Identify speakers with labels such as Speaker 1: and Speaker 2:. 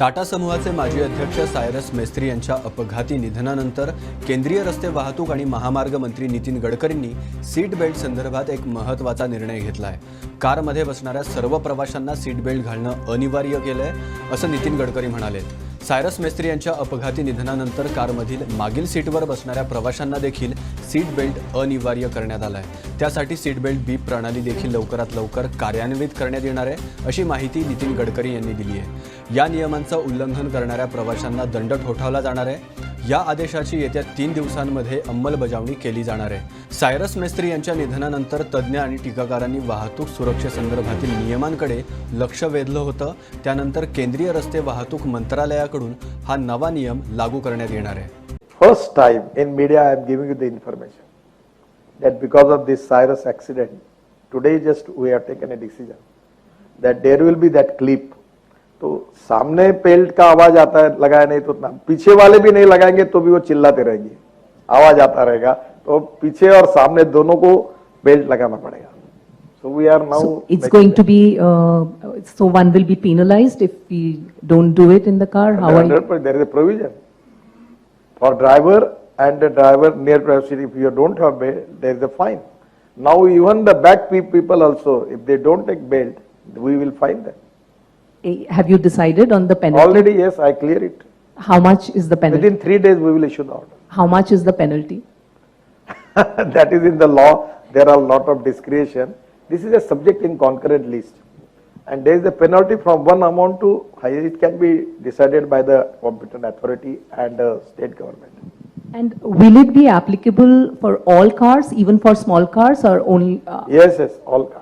Speaker 1: टाटा समूहाचे माजी अध्यक्ष सायरस मेस्त्री यांच्या अपघाती निधनानंतर केंद्रीय रस्ते वाहतूक आणि महामार्ग मंत्री नितीन गडकरींनी सीट बेल्ट संदर्भात एक महत्त्वाचा निर्णय घेतला आहे। कारमध्ये बसणाऱ्या सर्व प्रवाशांना सीट बेल्ट घालणं अनिवार्य केलंय असं नितीन गडकरी म्हणाले। सायरस मेस्त्री यांच्या अपघाती निधनानंतर कारमधील मागील सीटवर बसणाऱ्या प्रवाशांना देखील सीट बेल्ट अनिवार्य करण्यात आला आहे। त्यासाठी सीट बेल्ट बीप प्रणाली देखील लवकरात लवकर कार्यान्वित करण्यात येणार आहे अशी माहिती नितीन गडकरी यांनी दिली आहे। या नियमांचं उल्लंघन करणाऱ्या प्रवाशांना दंड ठोठावला जाणार आहे। या आदेशाची येत्या 3 दिवसांमध्ये अंमलबजावणी केली जाणार आहे। सायरस मेस्त्री यांच्या निधनानंतर तज्ज्ञ आणि टीकाकारांनी वाहतूक सुरक्षेसंदर्भातील नियमांकडे लक्ष वेधलं होतं। त्यानंतर केंद्रीय रस्ते वाहतूक मंत्रालयाकडून हा नवा नियम लागू करण्यात येणार आहे।
Speaker 2: First time in media I am giving you the information that because of this Cyrus accident, today just we have taken a decision that there will be that clip. तो सामने बेल्ट का आवाज आता है, लगाया नहीं तो पीछे वाले भी नहीं लगाएंगे तो भी वो चिल्लाते रहेंगे, आवाज आता रहेगा, तो पीछे और सामने दोनों को बेल्ट लगाना पड़ेगा। So we are now.
Speaker 3: So it's going to be so one will be penalized if we don't do it in the car. How are you?
Speaker 2: There is a provision for driver and the driver near driver. If you don't have belt, there is a fine. Now even the back people also, if they don't take belt, we will fine them.
Speaker 3: Have you decided on the penalty?
Speaker 2: Already, yes, I clear it.
Speaker 3: How much is the penalty?
Speaker 2: Within 3 days, we will issue the order.
Speaker 3: How much is the penalty?
Speaker 2: That is in the law. There are a lot of discretion. This is a subject in concurrent list. And there is a penalty from one amount to higher. It can be decided by the competent authority and the state government.
Speaker 3: And will it be applicable for all cars, even for small cars, or only?
Speaker 2: Yes, all cars.